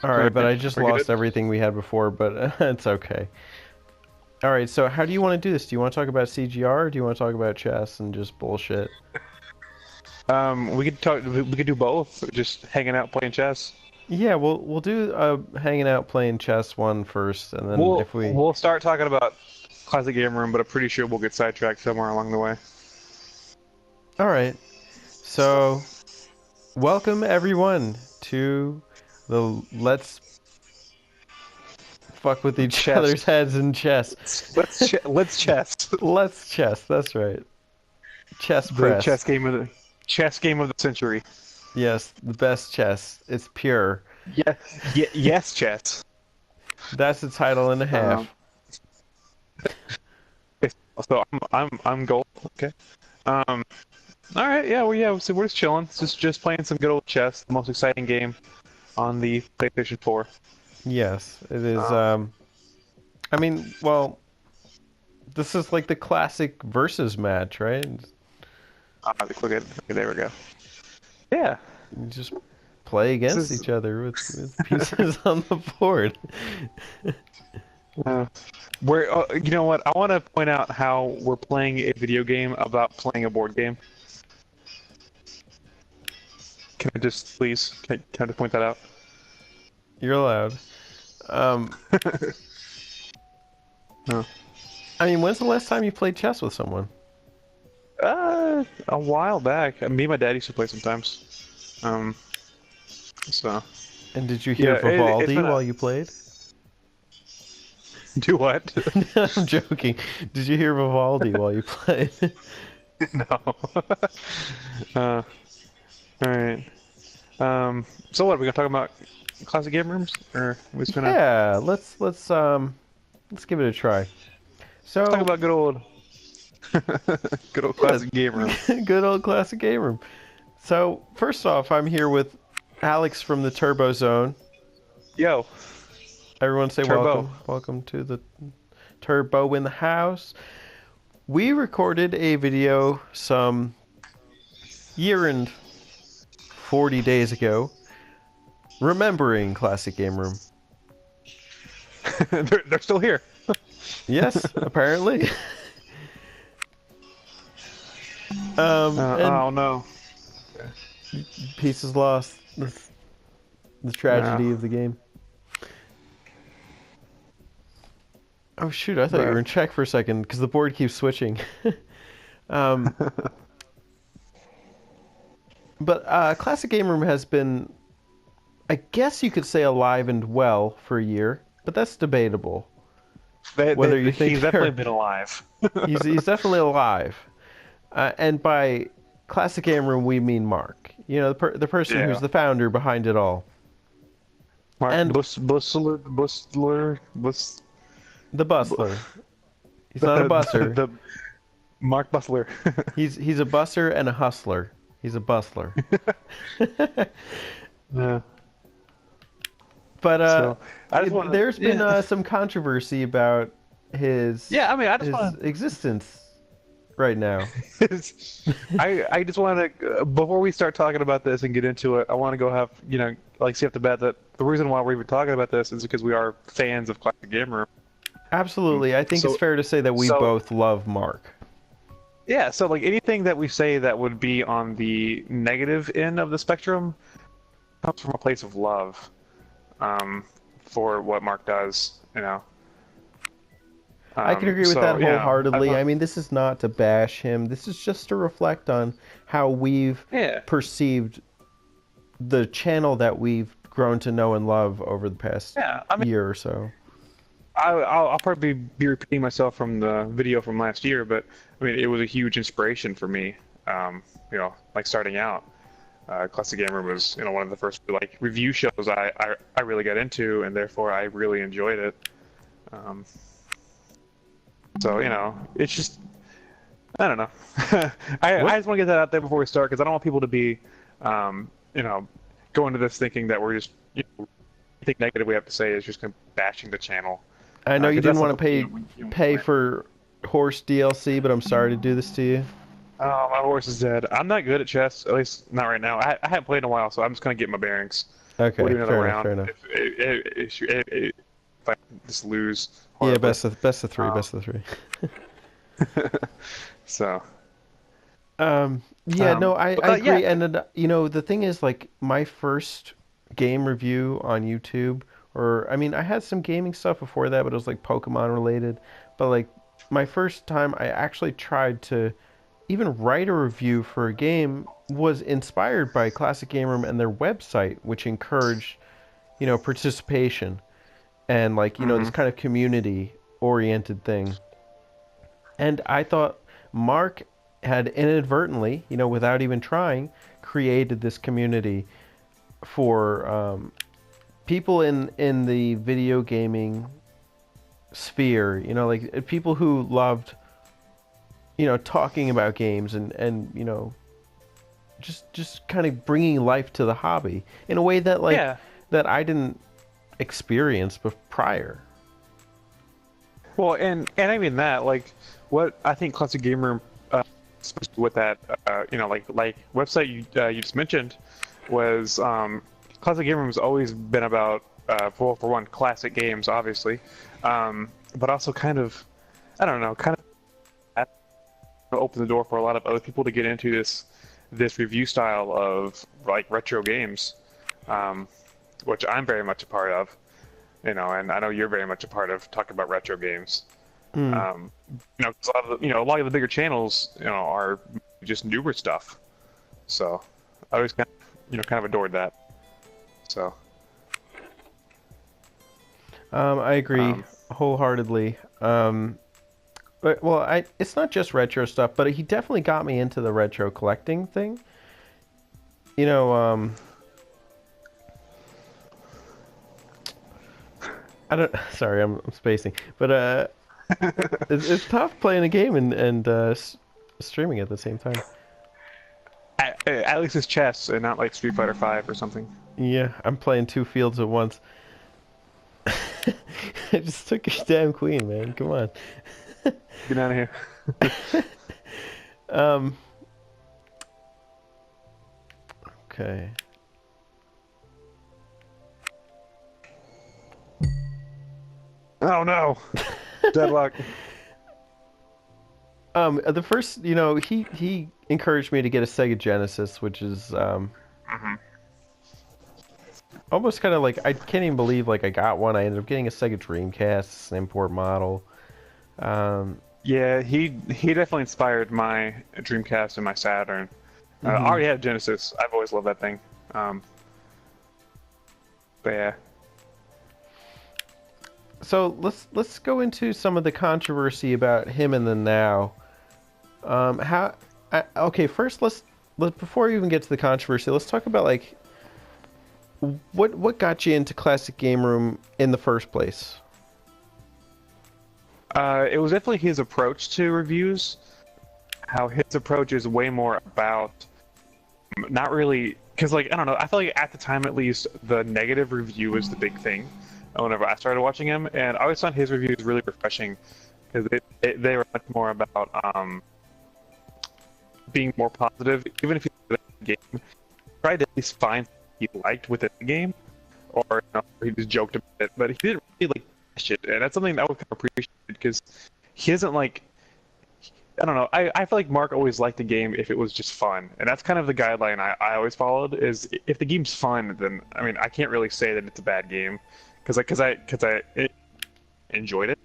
All right, but I just We're good. lost everything we had before, but it's okay. All right, so how do you want to do this? Do you want to talk about CGR or do you want to talk about chess and just bullshit? We could talk. We could do both. Just hanging out playing chess. Yeah, we'll do hanging out playing chess one first, and then We'll if we we'll start talking about classic game room, but I'm pretty sure we'll get sidetracked somewhere along the way. All right. So, welcome everyone to the Let's Fuck with Each Chess. Other's Heads in Chess. Let's chess. Let's chess. That's right. Chess The press. chess game of the century. Yes, the best chess. It's pure. Yes, yes, chess. That's a title and a Um, half. so I'm gold. Okay. Um, all right. Yeah. Well, yeah. So we're just chilling. Just playing some good old chess. The most exciting game on the PlayStation 4. Yes, it is. Um, I mean, well, this is like the classic versus match, right? look at there we go. Yeah. You just play This against is each other with pieces on the board. uh, where you know what? I want to point out how we're playing a video game about playing a board game. Can I just please? Can I just point that out? You're allowed. Um, No. I mean, when's the last time you played chess with someone? A while back. Me and my dad used to play sometimes. So And did you hear yeah, it's Vivaldi been while a you played? do what? I'm joking. Did you hear Vivaldi while you played? No. All right. So what? Are we gonna talk about classic game rooms, or are we just gonna Yeah, let's give it a try. talk So, about good old yeah, classic game room? good old classic game room. So, first off, I'm here with Alex from the Turbo Zone. Yo, Everyone say Turbo. welcome. Welcome to the Turbo in the house. We recorded a video some year and 40 days ago, remembering Classic Game Room. They're still here. Yes, apparently. And Oh no. pieces lost. The No. tragedy of the game. Oh shoot, I thought you were But in check for a second because the board keeps switching. um, but Classic Game Room has been, I guess you could say, alive and well for a year, but that's debatable. Whether you think he's definitely been alive. he's definitely alive, and by Classic Game Room we mean Mark. You know, the person who's Yeah. the founder behind it all, Mark and Bus, the bustler. He's not a busser. the Mark Bustler. He's a busser and a hustler. He's a bustler. Yeah. But So I just want to. there's been Yeah. some controversy about Yeah. I mean, I just his want existence right now. to. I just want to before we start talking about this and get into it, I want to go have like see off the bat that the reason why we're even talking about this is because we are fans of Classic Gamer. Absolutely, I think it's So fair to say that we so both love Mark. yeah, so like anything that we say that would be on the negative end of the spectrum comes from a place of love, um, for what Mark does, you know. I can agree with So that you know, I wholeheartedly. want, I mean, this is not to bash him. This is just to reflect on how we've yeah, perceived the channel that we've grown to know and love over the past yeah. I mean, year or so. I'll probably be repeating myself from the video from last year, but I mean, it was a huge inspiration for me. Like starting out, Classic Gamer was one of the first like review shows I really got into, and therefore I really enjoyed it. Um, so it's just I don't know. I What? just want to get that out there before we start because I don't want people to be, you know, go into this thinking that we're just anything negative we have to say is just kind of bashing the channel. I know you Because didn't that's not want to the pay point. pay for horse DLC, but I'm sorry to do this to you. Oh, my horse is dead. I'm not good at chess, at least not right now. I haven't played in a while, so I'm just gonna get my bearings. We'll do Okay, another fair enough, fair round. enough. If I just lose Yeah, horribly. best of three, Um, best of three. so, Yeah, no, I yeah, agree. And then, the thing is, like, my first game review on YouTube, or I mean, I had some gaming stuff before that, but it was like Pokemon related. But like, my first time I actually tried to even write a review for a game was inspired by Classic Game Room and their website, which encouraged, participation and like, hmm this kind of community oriented thing. And I thought Mark had inadvertently, without even trying, created this community for people in the video gaming sphere. Like people who loved, talking about games and just kind of bringing life to the hobby in a way that like yeah. that I didn't experience prior. Well, and I mean that, like, what I think Classic Gamer, especially with that, like website you just mentioned, was Classic Gamer has always been about, for one, classic games, obviously, but also kind of, I don't know, kind of open the door for a lot of other people to get into this review style of like retro games, um, which I'm very much a part of. And I know you're very much a part of talking about retro games. Mm. 'Cause a lot of the bigger channels, are just newer stuff. So I always kind of adored that. So, I agree um, wholeheartedly. But well, it's not just retro stuff, but he definitely got me into the retro collecting thing. You know, I don't. Sorry, I'm spacing, but it's tough playing a game and streaming at the same time. at least it's chess and not like Street Fighter 5 or something. Yeah, I'm playing two fields at once. I just took your damn queen, man. Come on. Get out of here. Um. Okay. Oh no, deadlock. The first, he encouraged me to get a Sega Genesis, which is hmm almost kind of like I can't even believe like I got one. I ended up getting a Sega Dreamcast, an import model. Um, Yeah, he definitely inspired my Dreamcast and my Saturn. I mhm. already had Genesis. I've always loved that thing. Um, but yeah. So let's go into some of the controversy about him and the now. Okay, first let before we even get to the controversy, let's talk about like what got you into Classic Game Room in the first place. It was definitely his approach to reviews. How his approach is way more about not really, because like I don't know. I feel like at the time at least the negative review was the big thing. Whenever I started watching him, and I always found his reviews really refreshing because they were much more about being more positive. Even if you played the game, tried to at least find something he liked within the game, or he just joked about it, but he didn't really like shit, and that's something that I would kind of appreciate because he isn't like I don't know. I feel like Mark always liked the game if it was just fun, and that's kind of the guideline I always followed. Is if the game's fun, then I mean I can't really say that it's a bad game because I enjoyed it.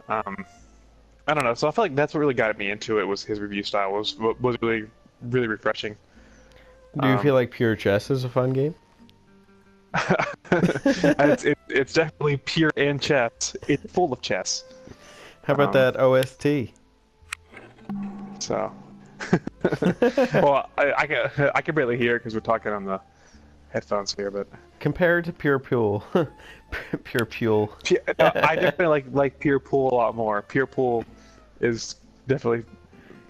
Um, I don't know. So I feel like that's what really got me into it was his review style was really really refreshing. Do you feel Um, like Pure Chess is a fun game? it's definitely pure and chess. It's full of chess. How about Um, that OST? so, well, I can barely hear because we're talking on the headphones here, but Compared to Pure Pool, Pure Pool. No, I definitely like Pure Pool a lot more. Pure Pool is definitely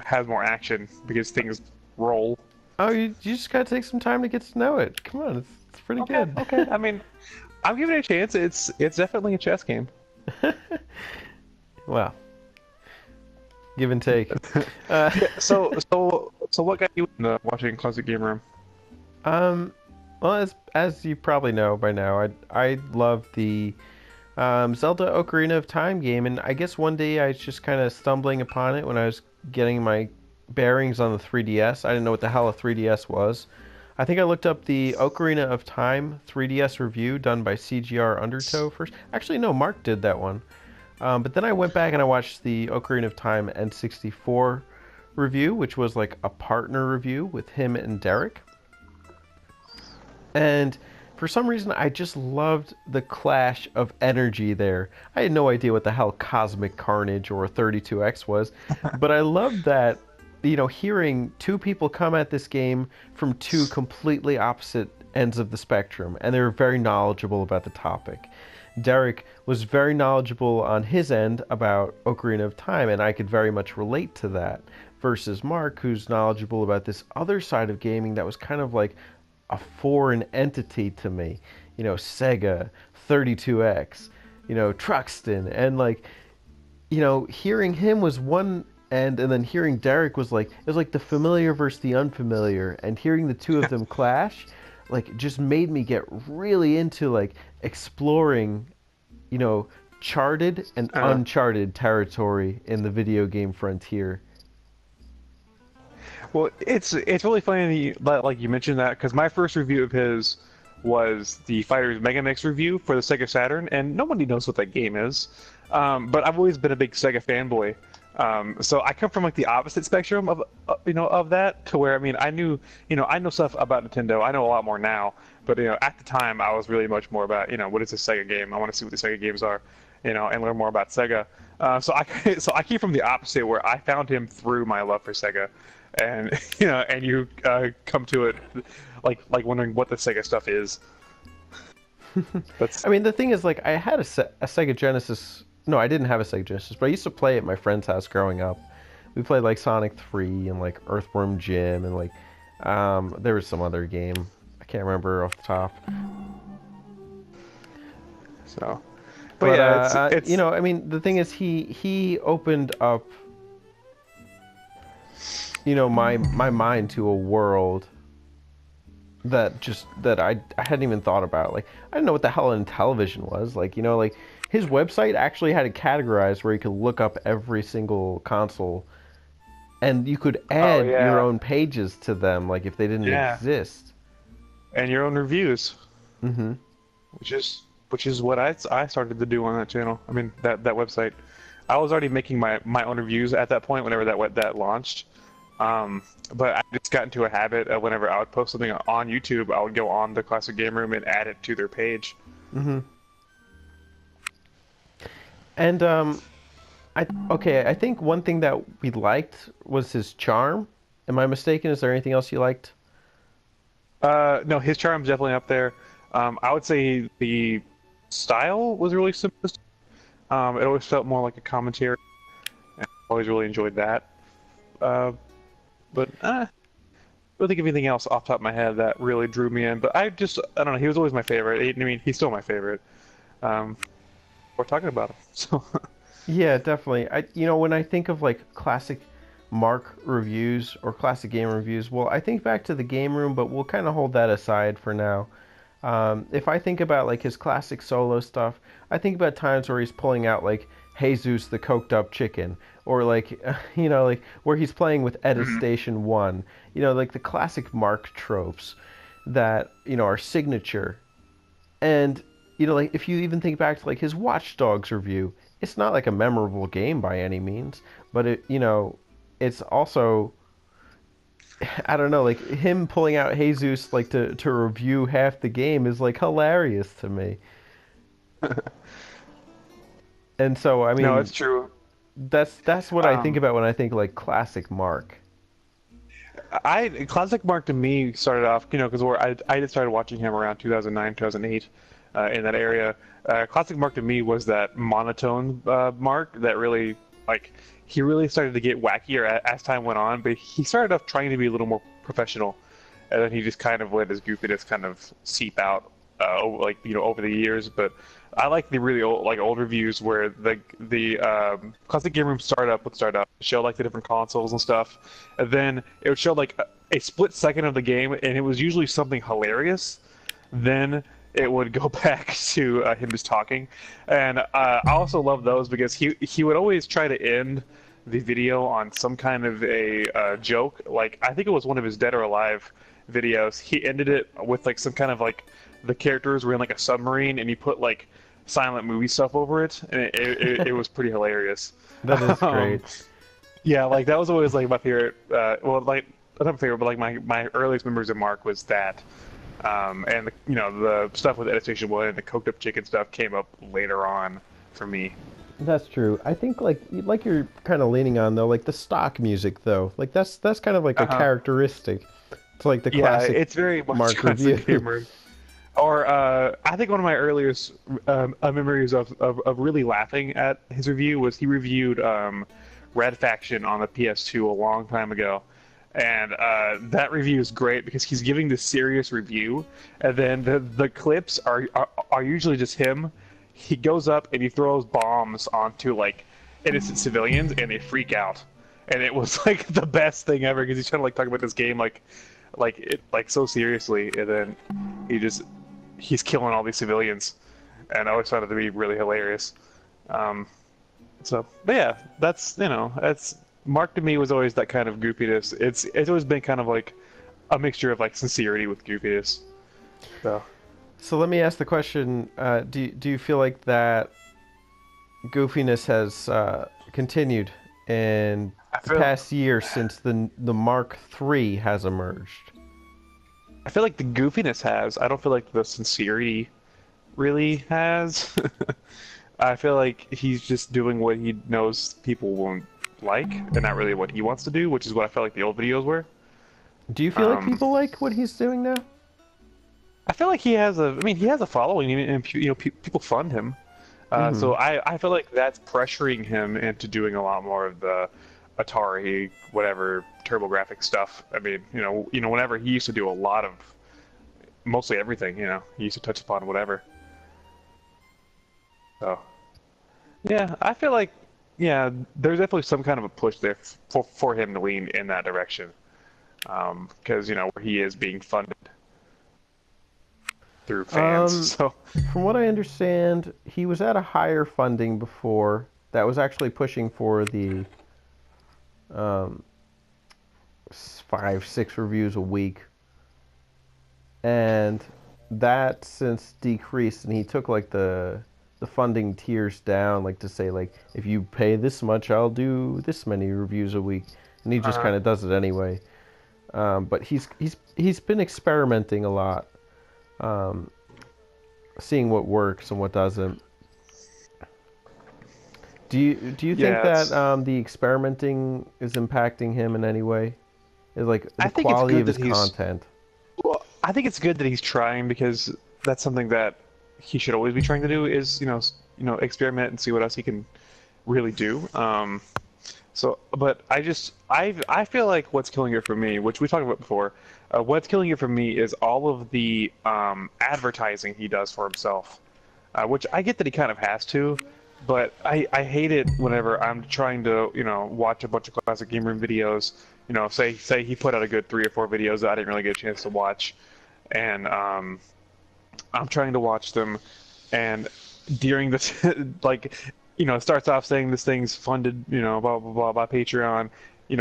has more action because things roll. Oh, you just gotta take some time to get to know it. Come on, it's pretty Okay, good. okay. I mean, I'm giving it a chance. It's definitely a chess game. Well, Give and take. Uh, Yeah. So what got you into watching Classic Game Room? um, well, as you probably know by now, I love the Zelda Ocarina of Time game, and I guess one day I was just kind of stumbling upon it when I was getting my bearings on the 3DS. I didn't know what the hell a 3DS was. I think I looked up the Ocarina of Time 3DS review done by CGR Undertow first. Actually, no, Mark did that one. But then I went back and I watched the Ocarina of Time N64 review, which was like a partner review with him and Derek. And for some reason, I just loved the clash of energy there. I had no idea what the hell Cosmic Carnage or 32X was, but I loved that, hearing two people come at this game from two completely opposite ends of the spectrum, and they were very knowledgeable about the topic. Derek was very knowledgeable on his end about Ocarina of Time, and I could very much relate to that. Versus Mark, who's knowledgeable about this other side of gaming that was kind of like a foreign entity to me. Sega, 32X, Truxton, and like, hearing him was one end, and then hearing Derek was like it was like the familiar versus the unfamiliar, and hearing the two of them clash, like, just made me get really into like exploring, you know, charted and Uh, uncharted territory in the video game frontier. well, it's really funny that like you mentioned that because my first review of his was the Fighters Mega Mix review for the Sega Saturn, and nobody knows what that game is. But I've always been a big Sega fanboy. So I come from like the opposite spectrum of of that to where I mean I know stuff about Nintendo. I know a lot more now, but at the time I was really much more about what is a Sega game. I want to see what the Sega games are, and learn more about Sega. So I so I came from the opposite where I found him through my love for Sega, and and you come to it like wondering what the Sega stuff is. That's I mean, the thing is, like, I had a Sega Genesis. No, I didn't have a Sega Genesis, but I used to play at my friend's house growing up. We played like Sonic 3 and like Earthworm Jim and like there was some other game. I can't remember off the top. so, but But yeah, it's I mean, the thing is, he opened up, my mind to a world that I hadn't even thought about. Like, I didn't know what the hell in television was. Like, like his website actually had it categorized where you could look up every single console, and you could oh add your yeah, own pages to them, like if they didn't yeah, exist. and your own reviews. Hmm. Which is what I started to do on that channel. I mean that website. I was already making my own reviews at that point whenever that launched. But I just got into a habit of whenever I would post something on YouTube, I would go on the Classic Game Room and add it to their page. Hmm. And I think one thing that we liked was his charm. Am I mistaken? Is there anything else you liked? No, his charm's definitely up there. I would say the style was really simplistic. It always felt more like a commentary. And I always really enjoyed that. Uh, but I don't think of anything else off the top of my head that really drew me in. But I don't know, he was always my favorite. I mean, he's still my favorite. Um, we're talking about him. So, Yeah, definitely. When I think of like classic Mark reviews or classic game reviews, well, I think back to the game room, but we'll kind of hold that aside for now. If I think about like his classic solo stuff, I think about times where he's pulling out like Jesus the coked up chicken, or like like where he's playing with Edda mhm. Station 1. Like the classic Mark tropes that are signature. And like if you even think back to like his Watch Dogs review, it's not like a memorable game by any means, but it's also, I don't know, like him pulling out Jesus like to review half the game is like hilarious to me. And so I No, it's mean, true. that's what I think Um, about when I think like classic Mark. I Classic Mark to me started off, because I just started watching him around 2009, 2008, in that area. Classic Mark to me was that monotone Mark that really like he really started to get wackier as time went on, but he started off trying to be a little more professional, and then he just kind of let his goofiness kind of seep out like over the years. But I like the really old reviews where the classic game room startup would start up, show like the different consoles and stuff, and then it would show like a split second of the game, and it was usually something hilarious. Then it would go back to him just talking, and I also love those because he would always try to end the video on some kind of a joke. Like I think it was one of his Dead or Alive videos. He ended it with like some kind of like the characters were in like a submarine, and he put like silent movie stuff over it, and it was pretty hilarious. That is Um, great. yeah, like that was always like my favorite. Well, like not my favorite, but like my earliest memories of Mark was that. And the stuff with Editation One and the coked up chicken stuff came up later on for me. That's true. I think like you're kind of leaning on though, like the stock music though. Like that's kind of like a Uh-huh. characteristic. It's like the Yeah, classic it's very much Mark classic review. gamer. Or I think one of my earliest memories of really laughing at his review was he reviewed Red Faction on the PS2 a long time ago. And that review is great because he's giving this serious review, and then the clips are usually just him. He goes up and he throws bombs onto like innocent civilians, and they freak out. And it was like the best thing ever because he's trying to like talk about this game like so seriously, and then he's killing all these civilians, and I always found it to be really hilarious. Um, but yeah, that's Mark to me was always that kind of goofiness. It's always been kind of like a mixture of like sincerity with goofiness. So So let me ask the question: do you feel like that goofiness has continued in I the feel past year since the Mark III has emerged? I feel like the goofiness has. I don't feel like the sincerity really has. I feel like he's just doing what he knows people won't like, and not really what he wants to do, which is what I felt like the old videos were. Do you feel like Um, people like what he's doing now? I feel like he has a. I mean, he has a following, and people fund him. Hmm. So I feel like that's pressuring him into doing a lot more of the Atari, whatever TurboGrafx stuff. I mean, whenever he used to do a lot of mostly everything. He used to touch upon whatever. So yeah, I feel like there's definitely some kind of a push there for him to lean in that direction. Because where he is being funded through fans. Um, So from what I understand, he was at a higher funding before that was actually pushing for the um, 5, 6 reviews a week, and that since decreased, and he took like the funding tiers down, like to say like if you pay this much, I'll do this many reviews a week, and he just uh, kind of does it anyway. But he's been experimenting a lot, um, seeing what works and what doesn't. Do you think yeah, that the experimenting is impacting him in any way? Is like I the think it's quality good of his that he's content? well. I think it's good that he's trying because that's something that he should always be trying to do is experiment and see what else he can really do. But I feel like what's killing it for me, which we talked about before, what's killing it for me is all of the advertising he does for himself, which I get that he kind of has to, but I hate it whenever I'm trying to watch a bunch of classic game room videos. Say he put out a good 3 or 4 videos that I didn't really get a chance to watch, and I'm trying to watch them, and during this, like, it starts off saying this thing's funded, blah blah blah by Patreon,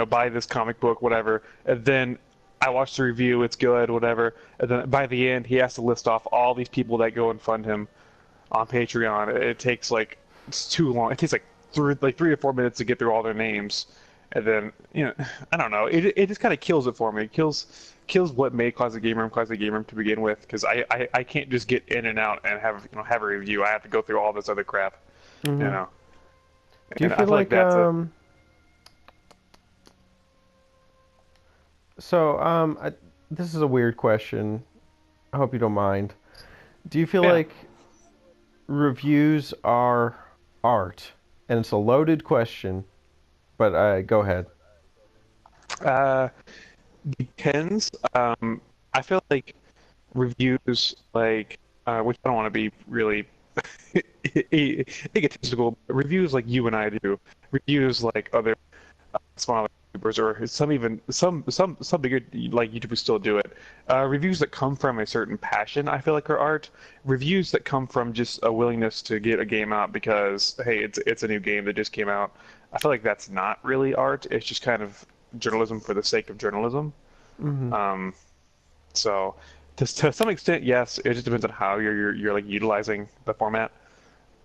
buy this comic book, whatever, and then I watch the review, it's good, whatever, and then by the end he has to list off all these people that go and fund him on Patreon. It takes like it's too long. It takes like 3 or 4 minutes to get through all their names, and then I don't know. It just kind of kills it for me. It kills what made Classic Game Room to begin with, because I can't just get in and out and have a review. I have to go through all this other crap, you Hmm. know. Do you And I feel feel like like that's a this is a weird question. I hope you don't mind. Do you feel yeah. like reviews are art? And it's a loaded question, but go ahead. Uh, Depends. I feel like reviews like which I don't want to be really egotistical. Reviews like you and I do, reviews like other smaller YouTubers, or some even some bigger like YouTubers still do it. Reviews that come from a certain passion, I feel like, are art. Reviews that come from just a willingness to get a game out because hey, it's a new game that just came out. I feel like that's not really art. It's just kind of journalism for the sake of journalism. Hmm. Um, so to some extent, yes, it just depends on how you're like utilizing the format.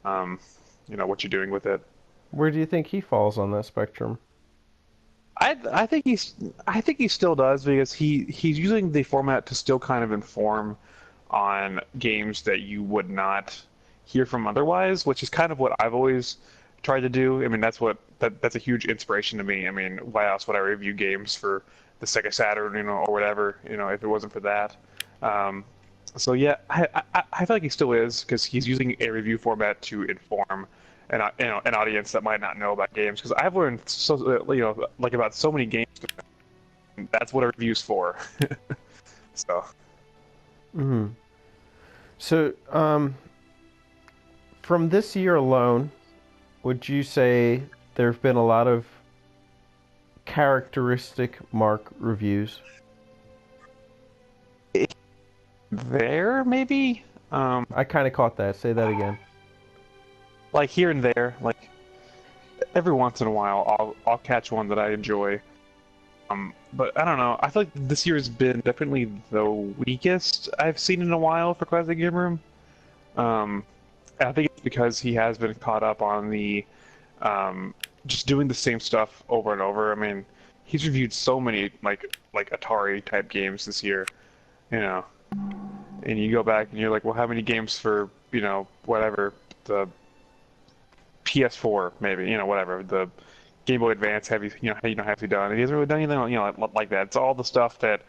Um, what you're doing with it. Where do you think he falls on that spectrum? I think he still does because he's using the format to still kind of inform on games that you would not hear from otherwise, which is kind of what I've always tried to do. I mean, that's a huge inspiration to me. I mean, why else would I review games for the Sega Saturn, or whatever, if it wasn't for that. Um, so yeah, I feel like he still is because he's using a review format to inform an audience that might not know about games. Because I've learned like about so many games. That's what a review's for. So Hmm. So, from this year alone, would you say there have been a lot of characteristic Mark reviews? there maybe I kind of caught that. Say that again. like here and there, like every once in a while, I'll catch one that I enjoy. But I don't know. I feel like this year has been definitely the weakest I've seen in a while for Classic Game Room. And I think it's because he has been caught up on the just doing the same stuff over and over. I mean, he's reviewed so many like Atari type games this year, you know. And you go back and you're like, well, how many games for whatever the PS4 maybe whatever the Game Boy Advance have has he done? And he hasn't really done anything like that. It's all the stuff that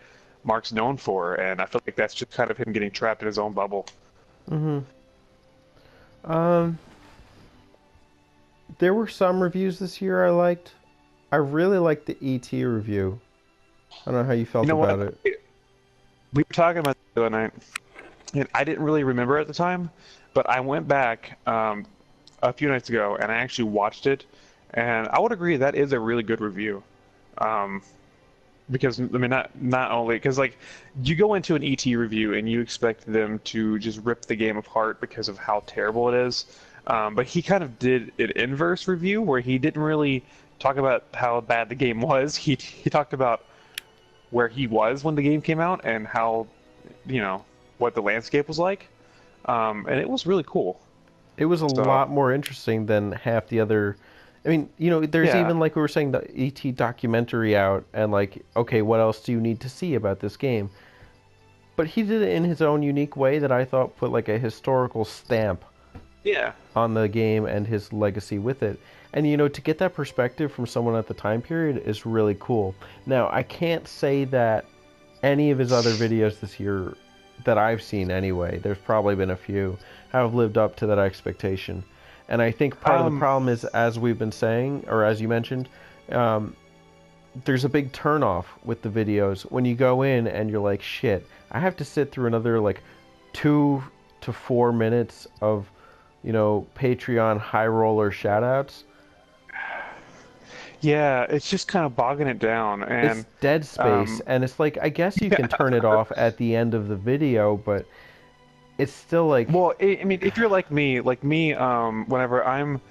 Mark's known for, and I feel like that's just kind of him getting trapped in his own bubble. Hmm. Um, there were some reviews this year I liked. I really liked the ET review. I don't know how you You felt know about what? it. We were talking about this the other night, and I didn't really remember at the time, but I went back a few nights ago and I actually watched it, and I would agree that is a really good review. Um, because I mean, not only because like you go into an ET review and you expect them to just rip the game apart because of how terrible it is, but he kind of did an inverse review where he didn't really talk about how bad the game was. He talked about where he was when the game came out and how what the landscape was like, and it was really cool. It was a So lot more interesting than half the other. I mean, there's yeah, even like we were saying the ET documentary out, and like, okay, what else do you need to see about this game? But he did it in his own unique way that I thought put like a historical stamp yeah. on the game and his legacy with it. And to get that perspective from someone at the time period is really cool. Now, I can't say that any of his other videos this year that I've seen anyway, there's probably been a few, have lived up to that expectation. And I think part of the Um, problem is, as we've been saying, or as you mentioned, um, there's a big turnoff with the videos when you go in and you're like, shit, I have to sit through another like 2 to 4 minutes of, Patreon high roller shoutouts. yeah, it's just kind of bogging it down, It's and dead space, um, and it's like, I guess you can yeah. turn it off at the end of the video, but it's still like, Well, I mean, if you're like me, whenever I'm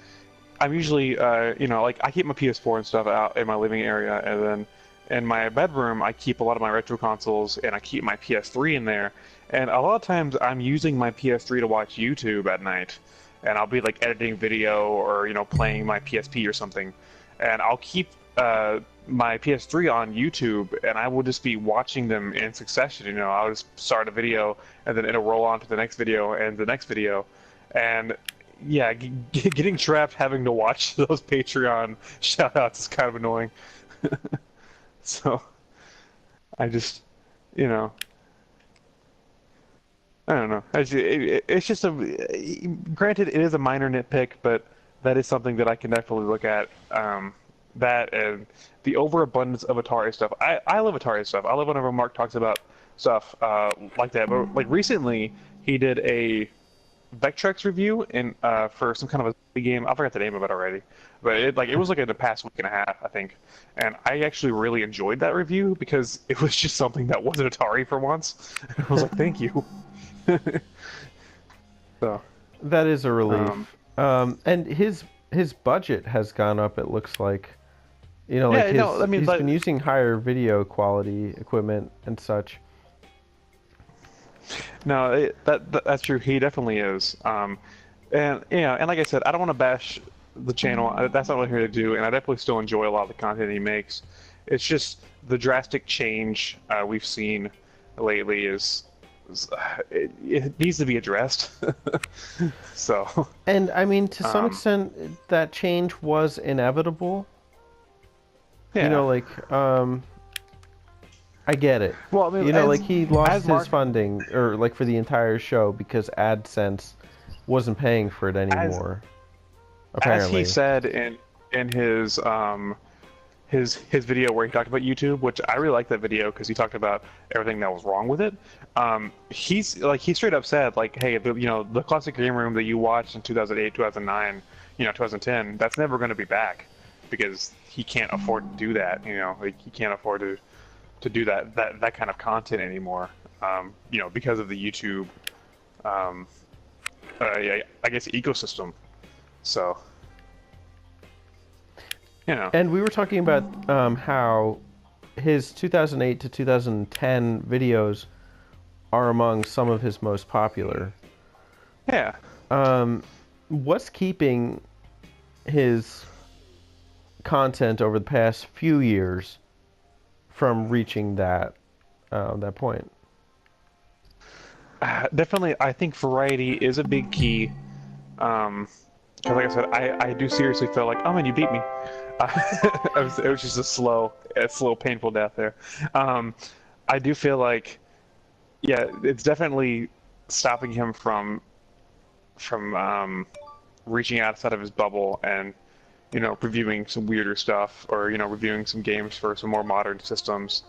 usually, like I keep my PS4 and stuff out in my living area, and then in my bedroom I keep a lot of my retro consoles, and I keep my PS3 in there. And a lot of times I'm using my PS3 to watch YouTube at night, and I'll be like editing video or playing my PSP or something, and I'll keep my PS3 on YouTube, and I will just be watching them in succession. I'll just start a video, and then it'll roll on to the next video and the next video, and yeah, getting trapped having to watch those Patreon shoutouts is kind of annoying. So I just, you know, I don't know. It's just granted, it is a minor nitpick, but that is something that I can definitely look at. That and the overabundance of Atari stuff. I love Atari stuff. I love whenever Mark talks about stuff like that. But like recently, he did a Vectrex review in for some kind of a game. I forgot the name of it already, but it was like in the past week and a half, I think. And I actually really enjoyed that review because it was just something that wasn't Atari for once. I was like, thank you. So, That is a um, relief. And his budget has gone up, it looks like. You know, like yeah, no, I mean, he's but been using higher video quality equipment and such. no, that's true. He definitely is. And yeah, and like I said, I don't want to bash the channel. That's not what I'm here to do. And I definitely still enjoy a lot of the content he makes. It's just the drastic change we've seen lately it needs to be addressed. So, And I mean, to some um, extent, that change was inevitable. You yeah. know, like, I get it. Well, I mean, You know, like he lost as his Mark funding, or like for the entire show because AdSense wasn't paying for it as anymore, as he apparently. said in his video where he talked about YouTube, which I really like that video because he talked about everything that was wrong with it. He straight up said like, hey, the classic game room that you watched in 2008, 2009, 2010, that's never going to be back because he can't afford to do that. Like he can't afford to do that kind of content anymore. Because of the YouTube, um, yeah, I guess ecosystem. So, you know, And we were talking about how his 2008 to 2010 videos are among some of his most popular. yeah. What's keeping his content over the past few years from reaching that point? Definitely, I think variety is a big key. Because like I said, I do seriously feel like, oh man, you beat me. It was just a slow, painful death there. Um, I do feel like, yeah, it's definitely stopping him from reaching outside of his bubble and reviewing some weirder stuff or reviewing some games for some more modern systems.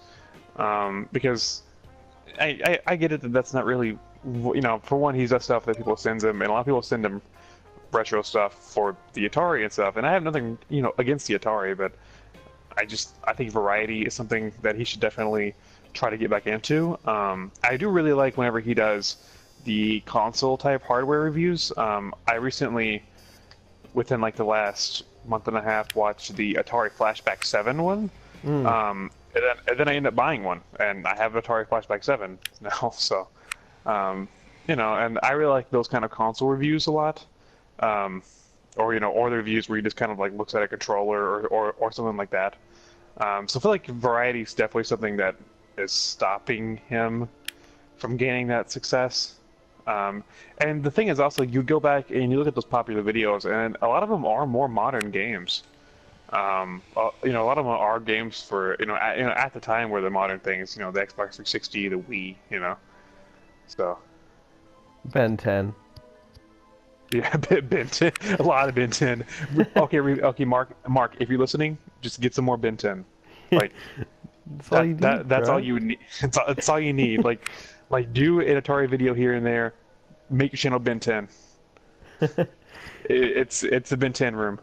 Because I get it that that's not really, for one, he's does stuff that people send him, and a lot of people send him retro stuff for the Atari and stuff. And I have nothing, against the Atari, but I think variety is something that he should definitely try to get back into. I do really like whenever he does the console type hardware reviews. I recently, within like the last month and a half, watched the Atari Flashback 7 one. Mm. And then I ended up buying one, and I have an Atari Flashback 7 now. So, and I really like those kind of console reviews a lot. Um, or the reviews where he just kind of like looks at a controller or something like that. So I feel like variety is definitely something that is stopping him from gaining that success. And the thing is also, you go back and you look at those popular videos, and a lot of them are more modern games. A lot of them are games for at the time were the modern things. The Xbox 360, the Wii. So Ben 10. yeah, Ben 10, a lot of Ben 10. Okay, okay, Mark, if you're listening, just get some more Ben 10. Like That's all you need, that's all bro. you need. It's all you need. Like do an Atari video here and there. Make your channel Ben 10. It's a Ben 10 room.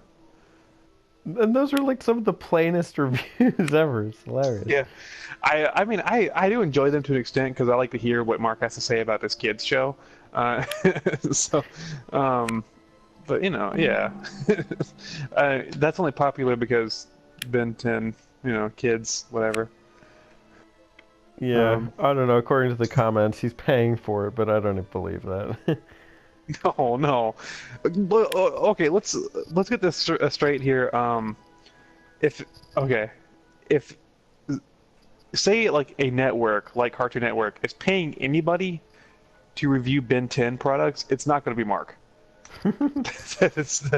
And those are like some of the plainest reviews ever. It's hilarious. Yeah, I mean I do enjoy them to an extent because I like to hear what Mark has to say about this kids show. Uh, so, um, but yeah, that's only popular because Ben 10, kids, whatever. Yeah, Um, I don't know. According to the comments, he's paying for it, but I don't believe that. no, no. Okay, let's get this straight here. If okay, if say like a network like Cartoon Network is paying anybody to review Ben 10 products, it's not going to be Mark. That's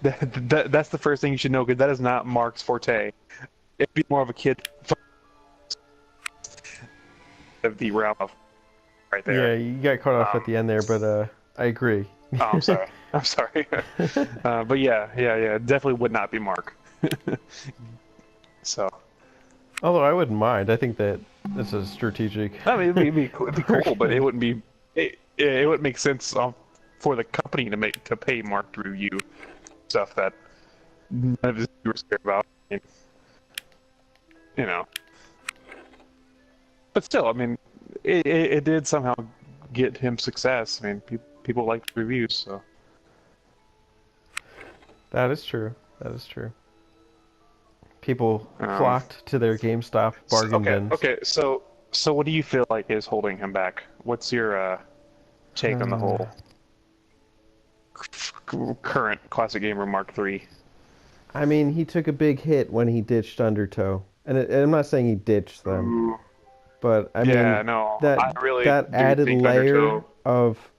that's the first thing you should know because that is not Mark's forte. It'd be more of a kid of the realm of right Yeah, there. you got cut off at Um, the end there, but I agree. oh, I'm sorry. I'm sorry. But yeah, definitely would not be Mark. So Although I wouldn't mind. I think that It's a strategic. I mean, it'd be cool, but it wouldn't be. It wouldn't make sense for the company to pay Mark to review stuff that none of his viewers care about. I mean, you know, but still, I mean, it did somehow get him success. I mean, people like reviews, so. That is true. That is true. People Um, flocked to their GameStop bargain bins. okay. So what do you feel like is holding him back? What's your take on the whole current classic gamer Mark III? I mean, he took a big hit when he ditched Undertow, and I'm not saying he ditched them, Ooh. but I mean Yeah, no, that I really that do added think layer Undertow. of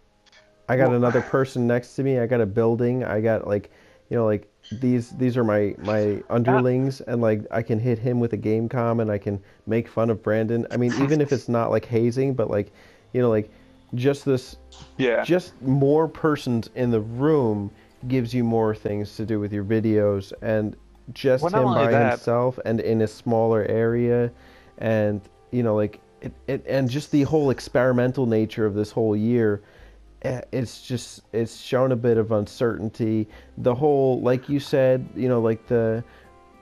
I got Well, another person next to me, I got a building, I got like like these are my that, underlings, and like I can hit him with a game com and I can make fun of Brandon. I mean, even if it's not like hazing, but like like just this yeah. just more persons in the room gives you more things to do with your videos, and just Well, not him only by that, himself and in a smaller area, and like and just the whole experimental nature of this whole year, it's shown a bit of uncertainty. The whole, like you said, like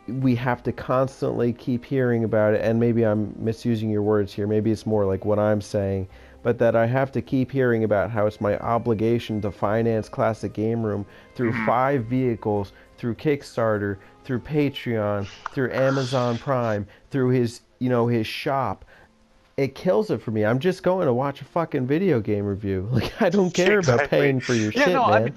we have to constantly keep hearing about it, and maybe I'm misusing your words here. Maybe it's more like what I'm saying, but that I have to keep hearing about how it's my obligation to finance Classic Game Room through mhm. 5 vehicles, through Kickstarter, through Patreon, through Amazon Prime, through his his shop. It kills it for me. I'm just going to watch a fucking video game review. Like, I don't care about Exactly. paying for your Yeah, shit, no, I man. mean,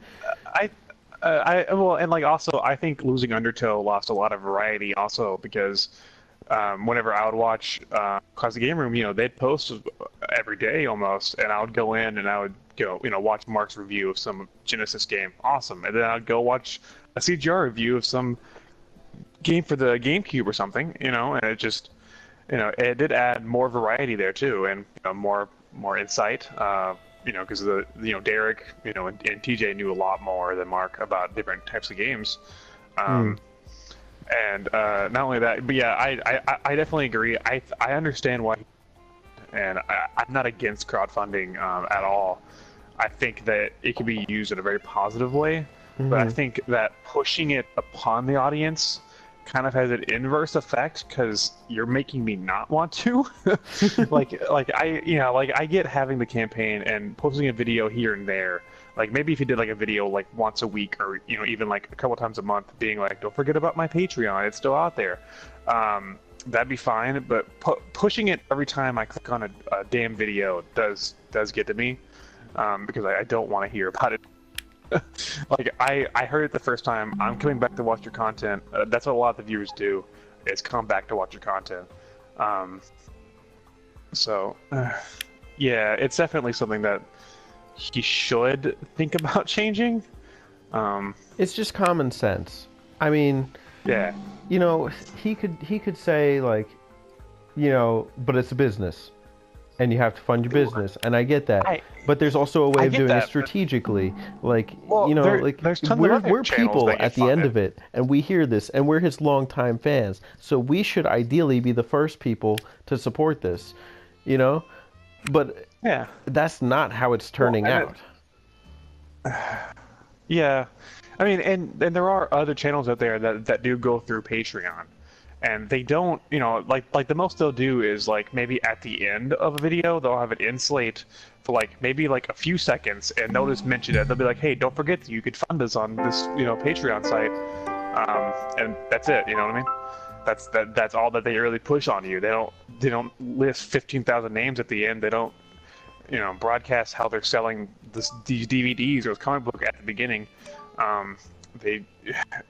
I, well, and like also, I think losing Undertow lost a lot of variety also because whenever I would watch Classic Game Room, they'd post every day almost, and I would go in and I would go, watch Mark's review of some Genesis game, awesome, and then I'd go watch a CGR review of some game for the GameCube or something, and it just, it did add more variety there too, and more insight. Because Derek, and TJ knew a lot more than Mark about different types of games. Hmm. Um, and not only that, but yeah, I definitely agree. I understand why, and I'm not against crowdfunding at all. I think that it can be used in a very positive way, but I Hmm. think that pushing it upon the audience kind of has an inverse effect because you're making me not want to. like I get having the campaign and posting a video here and there. Like maybe if you did like a video like once a week or even like a couple times a month, being like, don't forget about my Patreon, it's still out there. That'd be fine, but pushing it every time I click on a damn video does get to me because I don't want to hear about it. Like I heard it the first time. I'm coming back to watch your content. That's what a lot of the viewers do, is come back to watch your content. Um, so yeah, it's definitely something that he should think about changing. Um, It's just common sense. I mean, yeah, you know, he could say like, but it's a business, and you have to fund your business, and I get that. I But there's also a way I of get doing it that, but strategically. Like, well, like there's tons of we're other we're channels people that get at the end funded. of it, and we hear this, and we're his longtime fans. So we should ideally be the first people to support this, you know. But Yeah. that's not how it's Well, turning and out. yeah, I mean, and there are other channels out there that do go through Patreon, and they don't, like the most they'll do is like maybe at the end of a video they'll have an end slate for like maybe like a few seconds, and they'll just mention it. They'll be like, hey, don't forget that you could fund us on this, Patreon site, and that's it. You know what I mean? That's all that they really push on you. They don't list 15,000 names at the end. They don't broadcast how they're selling these DVDs or this comic book at the beginning. Um, they,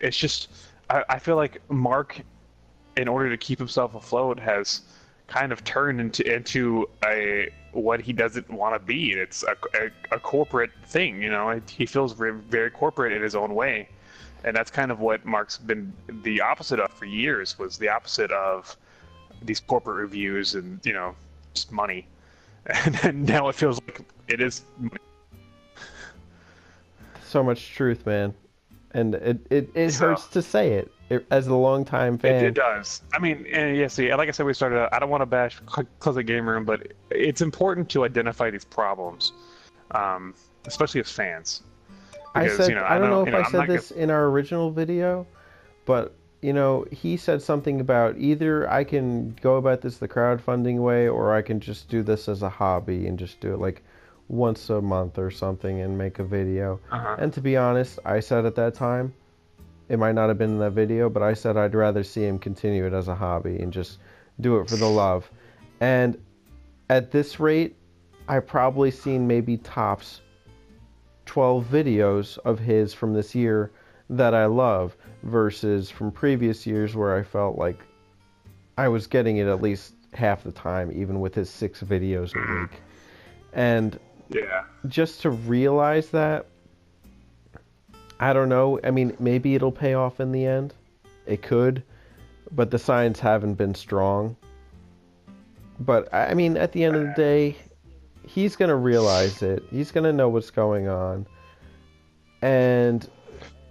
it's just, I feel like Mark, in order to keep himself afloat, has kind of turned into a what he doesn't want to be. It's a corporate thing, He feels very, very corporate in his own way, and that's kind of what Mark's been the opposite of for years. Was the opposite of these corporate reviews and just money. And now it feels like it is. So much truth, man, and it So hurts to say it. as a longtime It fan. does. I mean, and yeah, see, like I said, we started out, I don't want to bash Closet Game Room, but it's important to identify these problems, um, especially as fans, I because, said, I I don't know know, if I I'm said not gonna, this in our original video, but he said something about either I can go about this the crowdfunding way or I can just do this as a hobby and just do it like once a month or something and make a video. uh-huh. And to be honest, I said at that time, it might not have been in that video, but I said I'd rather see him continue it as a hobby and just do it for the love. And at this rate, I've probably seen maybe tops 12 videos of his from this year that I love versus from previous years where I felt like I was getting it at least half the time, even with his 6 videos a Mhm. week. And Yeah, just to realize that, I don't know. I mean, maybe it'll pay off in the end. It could, but the signs haven't been strong. But I mean, at the end of the day, he's gonna realize it. He's gonna know what's going on, and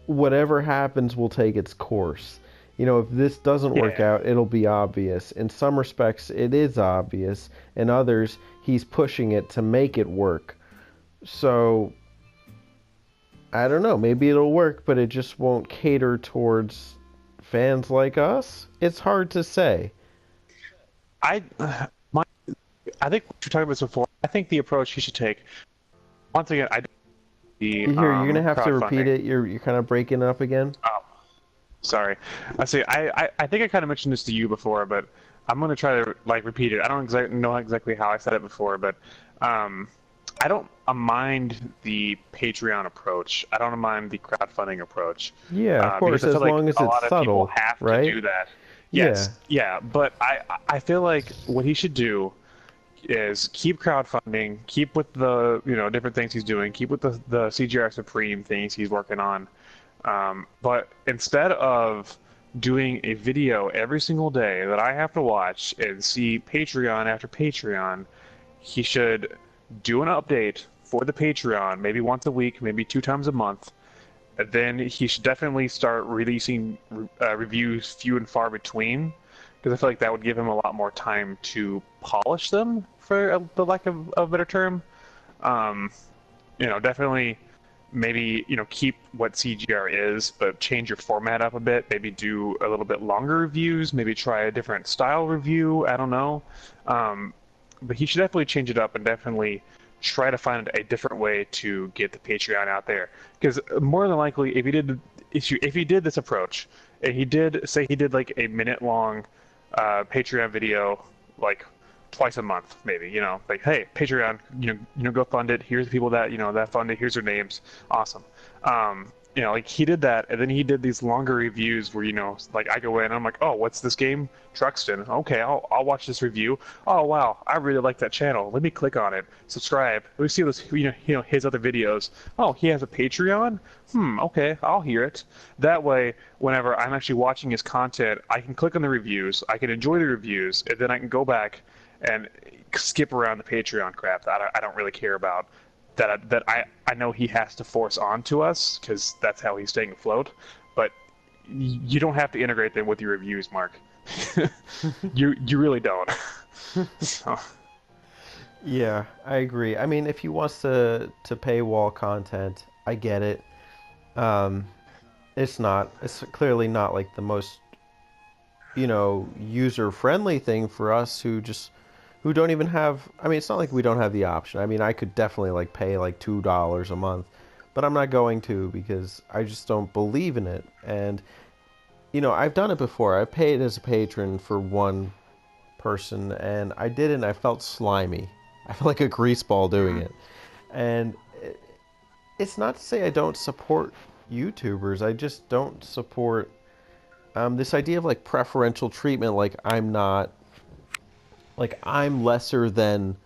whatever happens will take its course. If this doesn't work yeah. out, it'll be obvious. In some respects, it is obvious. In others, he's pushing it to make it work. So, I don't know. Maybe it'll work, but it just won't cater towards fans like us. It's hard to say. I, my, I think we talked about this before. I think the approach he should take, once again, I don't the Here, you're gonna have to repeat crowdfunding. it. You're kind of breaking it up again. Oh, sorry. I see. I think I kind of mentioned this to you before, but I'm gonna try to like repeat it. I don't know exactly how I said it before, but um, I don't mind the Patreon approach. I don't mind the crowdfunding approach Yeah, of because course, I feel as like long as a it's lot of people subtle, have to right? do that. Yeah. Yes, yeah, but I feel like what he should do is keep crowdfunding, keep with the different things he's doing, keep with the CGR Supreme things he's working on. But instead of doing a video every single day that I have to watch and see Patreon after Patreon, he should do an update for the Patreon, maybe once a week, maybe 2 times a month. And then he should definitely start releasing reviews few and far between, because I feel like that would give him a lot more time to polish them, for the lack of a better term. Um, definitely maybe keep what CGR is, but change your format up a bit. Maybe do a little bit longer reviews. Maybe try a different style review. I don't know, um, but he should definitely change it up and definitely try to find a different way to get the Patreon out there. Because more than likely, if he did this approach, and he did like a minute long Patreon video, like twice a month, maybe. Like, hey, Patreon, go fund it. Here's the people that that fund it. Here's their names. Awesome. Like he did that, and then he did these longer reviews where like I go in, and I'm like, oh, what's this game? Truxton. Okay, I'll watch this review. Oh wow, I really like that channel. Let me click on it, subscribe. Let me see this, his other videos. Oh, he has a Patreon. Okay, I'll hear it. That way, whenever I'm actually watching his content, I can click on the reviews, I can enjoy the reviews, and then I can go back and skip around the Patreon crap that I don't really care about. That I know he has to force onto us because that's how he's staying afloat. But you don't have to integrate them with your reviews, Mark. You really don't. So, Yeah, I agree. I mean, if he wants to paywall content, I get it. Um, it's clearly not like the most, user-friendly thing for us who don't even have, I mean, it's not like we don't have the option. I mean, I could definitely like pay like $2 a month, but I'm not going to because I just don't believe in it. And I've done it before. I paid as a patron for one person, and I did it and I felt slimy. I felt like a greaseball doing it. And it's not to say I don't support YouTubers. I just don't support this idea of like preferential treatment. Like I'm lesser than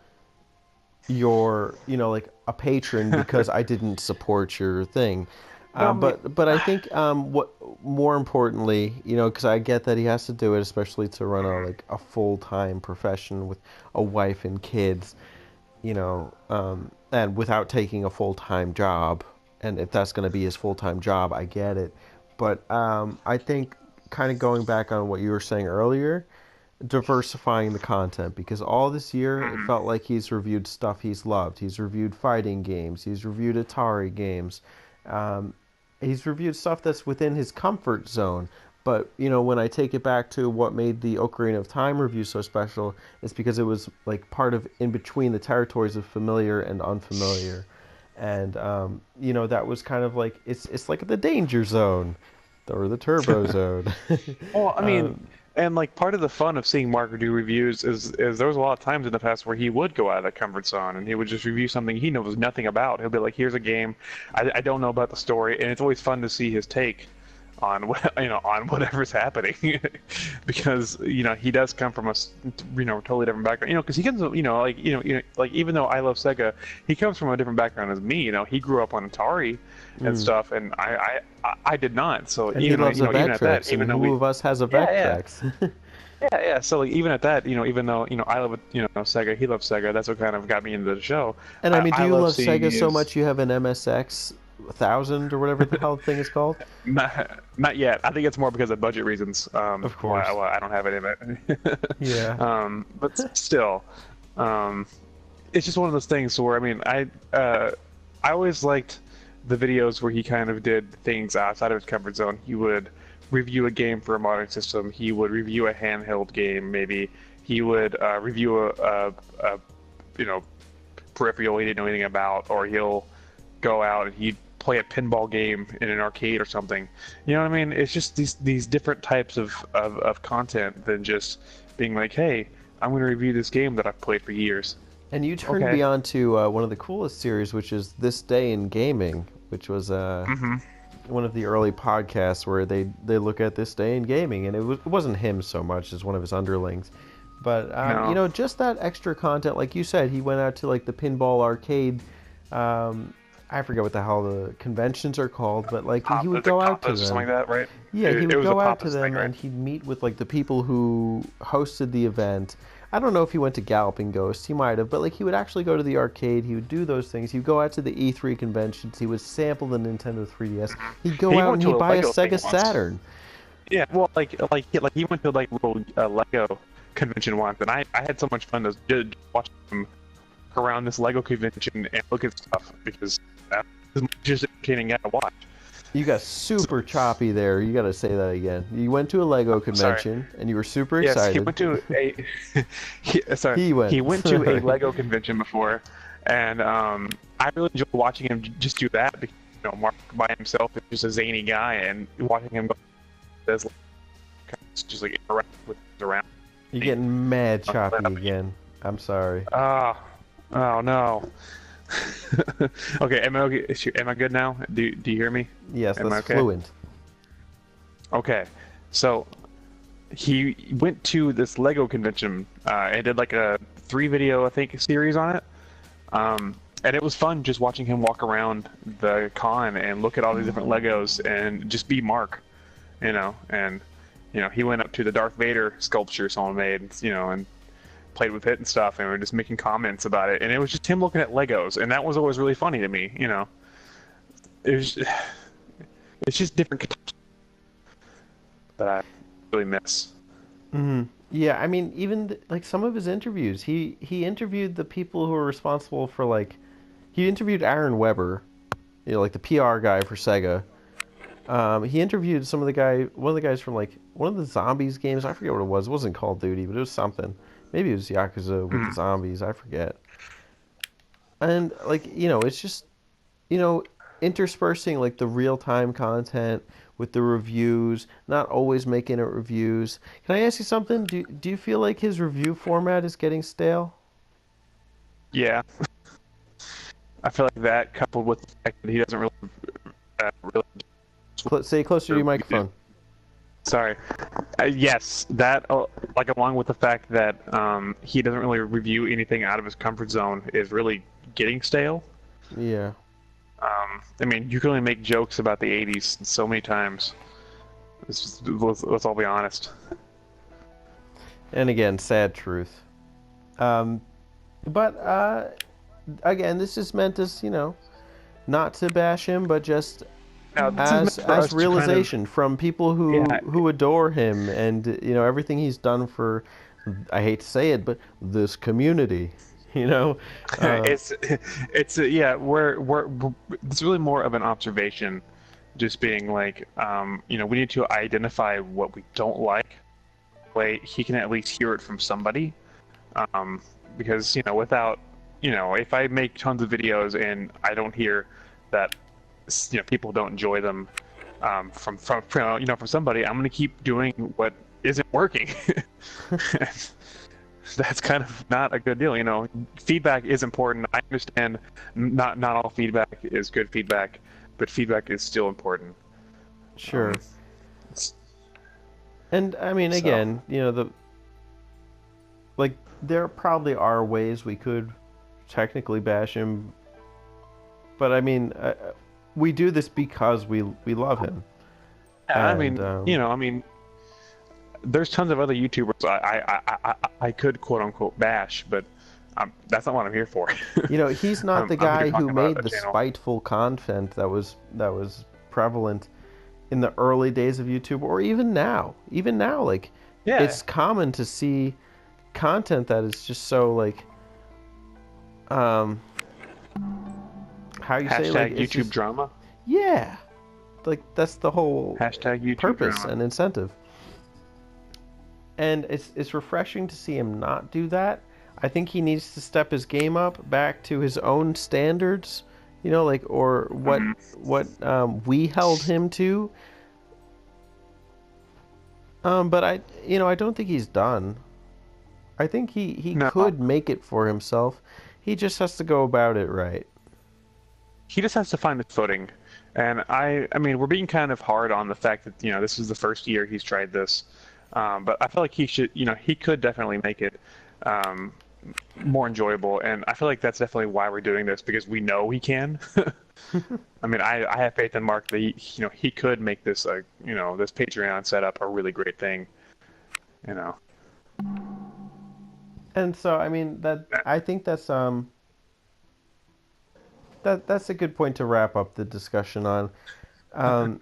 your, like a patron because I didn't support your thing. well, I mean, But I think what more importantly, because I get that he has to do it, especially to run a full time profession with a wife and kids, and without taking a full time job. And if that's going to be his full time job, I get it. But I think kind of going back on what you were saying earlier, diversifying the content, because all this year it Hmm. felt like he's reviewed stuff he's loved. He's reviewed fighting games. He's reviewed Atari games. Um, he's reviewed stuff that's within his comfort zone. But when I take it back to what made the Ocarina of Time review so special, it's because it was like part of in between the territories of familiar and unfamiliar, and that was kind of like it's like the danger zone, or the turbo zone. Well, I mean, um, and like part of the fun of seeing Mark do reviews is there was a lot of times in the past where he would go out of that comfort zone and he would just review something he knows nothing about. He'll be like, "Here's a game, I don't know about the story," and it's always fun to see his take on what on whatever's happening because he does come from a totally different background, because he comes like even though I love Sega, he comes from a different background as me. He grew up on Atari and mm. stuff, and I did not. So And he loves a even at that, Vectrex, and even though who we of us has a yeah, yeah, Vectrex? yeah. So like even at that, even though I love Sega, he loves Sega. That's what kind of got me into the show. And I mean, do I you love love seeing Sega so his. much you have an MSX 1000 or whatever the hell the thing is called? Not yet. I think it's more because of budget reasons. Of Why, course. why I don't have it in it. Yeah. But still, um, it's just one of those things where I always liked the videos where he kind of did things outside of his comfort zone. He would review a game for a modern system. He would review a handheld game. Maybe he would review a you know peripheral he didn't know anything about, or he'll go out and he'd play a pinball game in an arcade or something. You know what I mean? It's just these different types of content than just being like, hey, I'm going to review this game that I've played for years. And you turned Okay. me on to one of the coolest series, which is This Day in Gaming, which was Hmm. one of the early podcasts where they look at this day in gaming, and it wasn't him so much as one of his underlings, but No. just that extra content, like you said, he went out to like the pinball arcade. Um, I forget what the hell the conventions are called, but like he would The go out to Papas or something them. like that, right? Yeah, he It would was a go out to Papas thing, them right? and he'd meet with like the people who hosted the event. I don't know if he went to Galloping Ghost, he might have, but like he would actually go to the arcade, he would do those things. He'd go out to the E3 conventions, he would sample the Nintendo 3DS. He'd go He out went and to he'd a buy a Lego thing Sega once. Saturn. Yeah, well, he went to like a little Lego convention once, and I had so much fun to watch him around this Lego convention and look at stuff because that was just entertaining to watch. You got super choppy there. You got to say that again. You went to a Lego Sorry. convention and you were super Yes, he excited. went to a sorry, He went. he went to a Lego convention before, and I really enjoyed watching him just do that because Mark by himself is just a zany guy, and watching him go as just like interact with around. You're getting mad choppy again. I'm sorry. Ah, oh no. Okay, am I okay? Am I good now? Do you hear me? Yes, Am I that's okay? fluent. Okay, so he went to this Lego convention and did like a 3 video, I think, series on it. And it was fun just watching him walk around the con and look at all these different Legos and just be Mark, and he went up to the Darth Vader sculpture someone made, and played with it and stuff, and we were just making comments about it, and it was just him looking at Legos, and that was always really funny to me. It was, it's just different that I really miss. Hmm. Yeah, I mean, even like some of his interviews, he interviewed the people who were responsible for like, he interviewed Aaron Weber, like the PR guy for Sega. He interviewed one of the guys from like one of the zombies games. I forget what it was. It wasn't Call of Duty, but it was something. Maybe it was Yakuza with the Mm. zombies. I forget. And like it's just you know, interspersing like the real time content with the reviews, not always making it reviews. Can I ask you something? Do you feel like his review format is getting stale? Yeah, I feel like that coupled with the fact that he doesn't really Say closer to your microphone. sorry. Yes, that like along with the fact that he doesn't really review anything out of his comfort zone is really getting stale. Yeah. I mean, you can only make jokes about the '80s so many times. Let's all be honest. And again, sad truth. Um, but again, this is meant as not to bash him, but just Now, this is as meant for as us to kind of, realization from people yeah, who adore him, and everything he's done for, I hate to say it, but this community, you know. Uh, yeah, it's really more of an observation, just being like, we need to identify what we don't like. Way he can at least hear it from somebody, because without, if I make tons of videos and I don't hear that, people don't enjoy them, from somebody, I'm gonna keep doing what isn't working. That's kind of not a good deal. Feedback is important. I understand not all feedback is good feedback, but feedback is still important. sure. And I mean, So again, the like there probably are ways we could technically bash him, but I mean, we do this because we love him, yeah, and I mean, there's tons of other YouTubers I could quote unquote bash, but that's not what I'm here for. he's not the I'm here guy who talking about made a the channel. spiteful content that was prevalent in the early days of YouTube, or even now. Even now, like, Yeah. it's common to see content that is just so like, um, how you say, like, Hashtag it's YouTube just, drama. yeah, like that's the whole Hashtag YouTube purpose drama. and incentive. And it's refreshing to see him not do that. I think he needs to step his game up back to his own standards, like, or what Hmm. we held him to. But I don't think he's done. I think he No, could make it for himself. He just has to go about it right. he just has to find his footing. And I mean, we're being kind of hard on the fact that this is the first year he's tried this, but I feel like he should, he could definitely make it um, more enjoyable. And I feel like that's definitely why we're doing this, because we know he can. I mean, I have faith in Mark that he could make this this Patreon setup a really great thing. You know. And so, I mean, I think that's a good point to wrap up the discussion on. Um,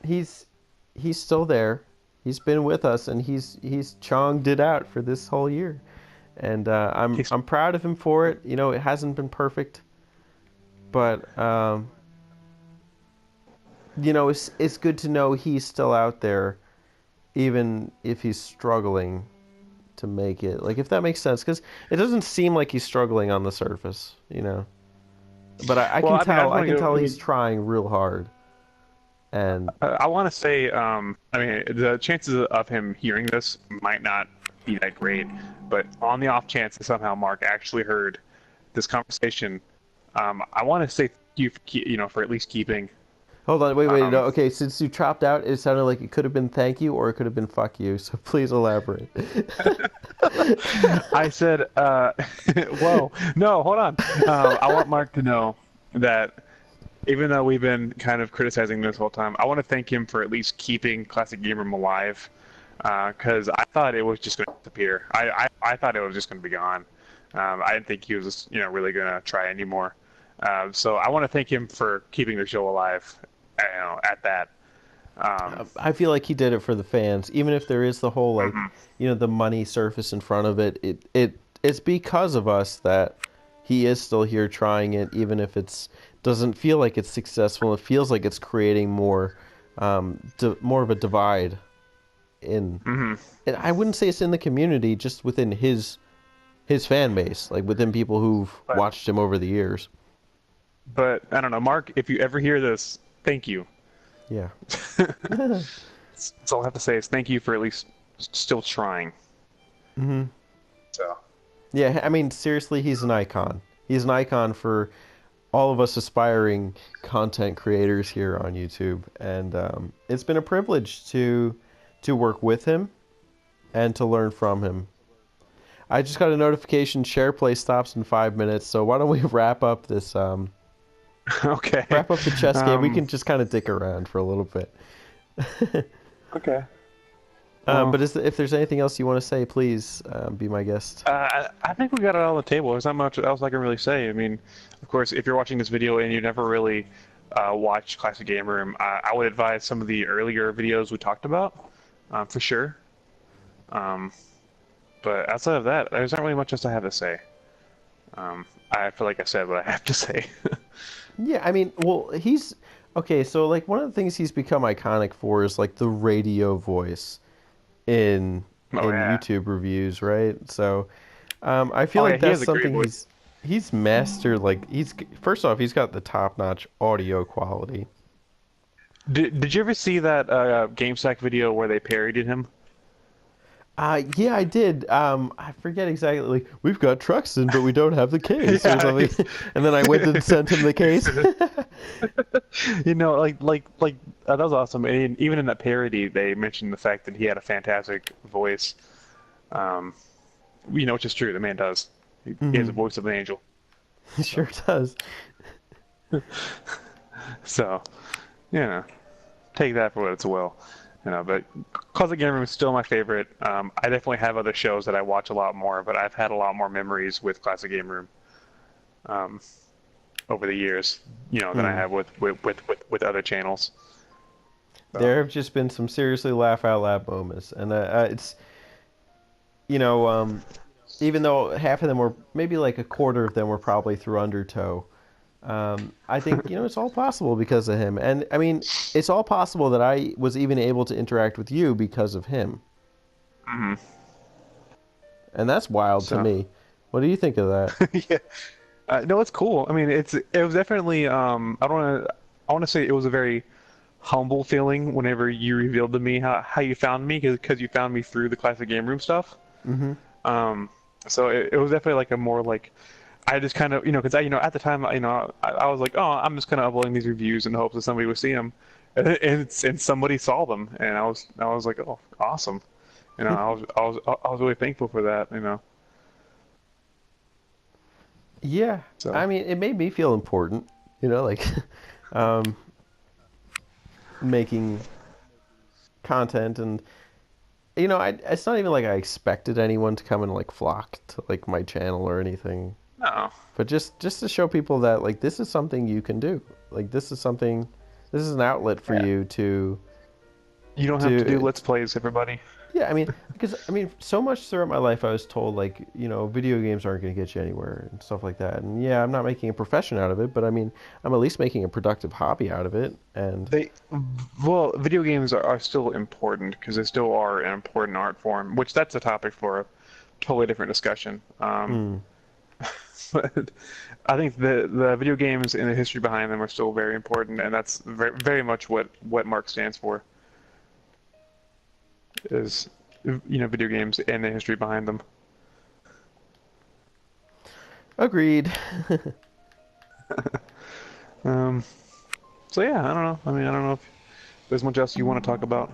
he's he's still there. He's been with us, and he's chonged it out for this whole year, and I'm He's, I'm proud of him for it. It hasn't been perfect, but it's good to know he's still out there, even if he's struggling to make it. Like, if that makes sense, because it doesn't seem like he's struggling on the surface. But I well, can I mean, I tell just I want to can go. tell I he's mean, trying real hard, and I want to say, I mean, the chances of him hearing this might not be that great, but on the off chance that somehow Mark actually heard this conversation, I want to say thank you for, for at least keeping. hold on, wait, no, Um, okay, since you chopped out, it sounded like it could have been thank you or it could have been fuck you, so please elaborate. I said, whoa, no, hold on. I want Mark to know that even though we've been kind of criticizing this whole time, I want to thank him for at least keeping Classic Gamer alive. Because I thought it was just going to disappear. I thought it was just going to be gone. I didn't think he was, really going to try anymore. So I want to thank him for keeping the show alive, at that. Um, I feel like he did it for the fans, even if there is the whole, like, mhm. the money surface in front of it. It's because of us that he is still here trying it, even if it's doesn't feel like it's successful. It feels like it's creating more of a divide in. Mhm. And I wouldn't say it's in the community, just within his fan base, like within people who've But watched him over the years. but I don't know, Mark. If you ever hear this, thank you. Yeah. That's all I have to say is thank you for at least still trying. Hmm. So. Yeah, I mean, seriously, he's an icon. He's an icon for all of us aspiring content creators here on YouTube, and it's been a privilege to work with him and to learn from him. I just got a notification. Share play stops in 5 minutes, so why don't we Okay. wrap up the chess game? We Um, can just kind of dick around for a little bit. okay. Well, But if there's anything else you want to say, please be my guest. I think we got it all on the table. There's not much else I can really say. I mean, of course, if you're watching this video and you never really watch Classic Game Room, I would advise some of the earlier videos we talked about, for sure. Um, but outside of that, there's not really much else I have to say. I feel like I said what I have to say. Yeah, I mean, well, he's okay. So like one of the things he's become iconic for is like the radio voice in Oh in yeah. YouTube reviews, right? So I feel Oh yeah, like he that's has a great something voice. he's mastered. Like he's first off, he's got the top notch audio quality. Did you ever see that GameStack video where they parodied him? Yeah, I did. I forget exactly. Like, we've got Truxton, but we don't have the case or Yeah, something. And then I went and sent him the case. that was awesome. And even in that parody, they mentioned the fact that he had a fantastic voice. Um, which is true. The man does. He has a Hmm. voice of an angel. He So, sure does. so take that for what it's will. But Closet Game Room is still my favorite. I definitely have other shows that I watch a lot more, but I've had a lot more memories with Classic Game Room um, over the years, than I Hmm. have with other channels. So, There have just been some seriously laugh out loud moments, and it's you know, even though half of them were maybe like a quarter of them were probably through Undertow. I think it's all possible because of him, and I mean it's all possible that I was even able to interact with you because of him, mhm. and that's wild to So me. What do you think of that? yeah, no, it's cool. I mean, it was definitely I want to say it was a very humble feeling whenever you revealed to me how you found me because you found me through the Classic Game Room stuff. Hmm. Um, so it was definitely like a more like I just kind of because at the time I was like, oh, I'm just kind of uploading these reviews in the hopes that somebody would see them, and somebody saw them, and I was like, oh, awesome. I was really thankful for that. Yeah, I So mean it made me feel important, like um, making content and it's not even like I expected anyone to come and like flock to like my channel or anything. no, But just to show people that like this is something you can do. Like this is an outlet for yeah, you to you don't have to do to Let's Plays, everybody. yeah, I mean because I mean so much throughout my life I was told like, video games aren't going to get you anywhere and stuff like that. And yeah, I'm not making a profession out of it, but I mean, I'm at least making a productive hobby out of it and They, well, video games are still important because they still are an important art form, which that's a topic for a totally different discussion. mm, But I think the video games and the history behind them are still very important, and that's very, very much what Mark stands for is video games and the history behind them. agreed. Um, so yeah, I don't know. I mean, I don't know if there's much else you want to talk about.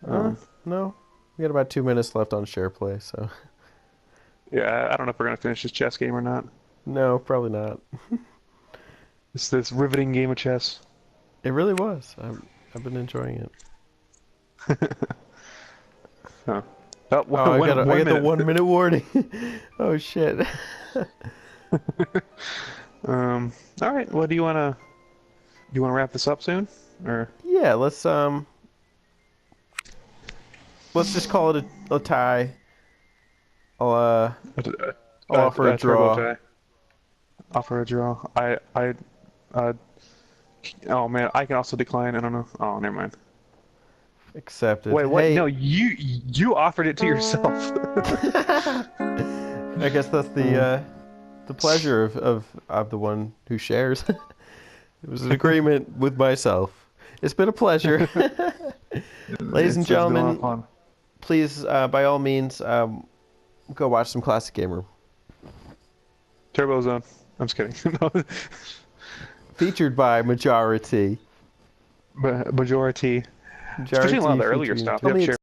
uh Um, no. We got about 2 minutes left on SharePlay, so yeah, I don't know if we're gonna finish this chess game or not. no, probably not. It's this riveting game of chess. It really was. I've been enjoying it. Oh, oh Oh, one, one, I one got the minute. 1 minute warning. Oh shit. All right. Well, do you wanna wrap this up soon, or Yeah, let's just call it a tie. I'll I'll offer a turbo draw. tie? Offer a draw. Uh, oh man, I can also decline. I don't know. Oh, never mind. Accepted. Wait, what? Hey, No, you offered it to yourself. I guess that's Um, the pleasure of the one who shares. It was an agreement with myself. It's been a pleasure. Ladies and it's been a lot of gentlemen, fun. please, by all means, go watch some Classic Gamer. Turbo Zone. I'm just kidding. No, Featured by Majority. but majority, especially a lot of Majority the earlier featuring. stuff. Tell They have me shared. it's